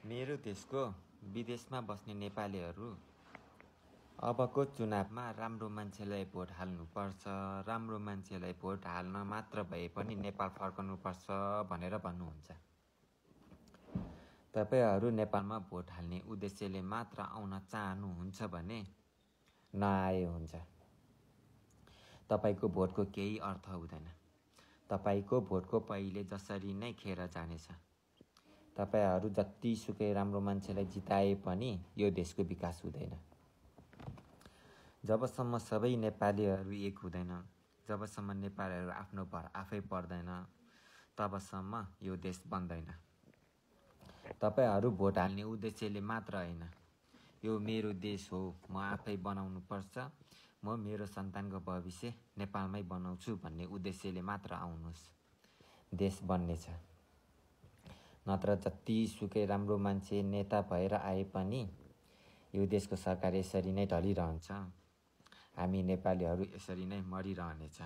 मेरो देशको विदेशमा बस्ने नेपालीहरू अबको चुनावमा राम्रो मान्छेलाई भोट हाल्नुपर्छ, राम्रो मान्छेलाई भोट हाल्न मात्र भए पनि नेपाल फर्कनुपर्छ भनेर भन्नुहुन्छ। तपाईहरू नेपालमा भोट हाल्ने उद्देश्यले मात्र आउन चाहनुहुन्छ भने नआए हुन्छ। तपाईको भोटको केही अर्थ हुँदैन। तपाईको भोटको पहिले जसरी नै खेर जानेछ। तपाईहरू जतिसुकै राम्रो मान्छेलाई जिताए पनि यो देशको विकास हुँदैन। जबसम्म सबै नेपालीहरू एक हुँदैन, जबसम्म नेपालीहरू आफ्नो भर आफै पर्दैन, तबसम्म यो देश बन्दैन। तपाईहरू भोट हाल्ने उद्देश्यले मात्र होइन, यो मेरो देश हो, म आफै बनाउनु पर्छ, म मेरो सन्तानको भविष्य नेपालमै बनाउँछु भन्ने उद्देश्यले मात्र आउनुहोस्, देश बन्नेछ। नत्र जतिसुकै राम्रो मान्छे नेता भएर आए पनि यो देशको सरकार यसरी नै ढलिरहन्छ। हामी नेपालीहरू यसरी नै मरिरहनेछ।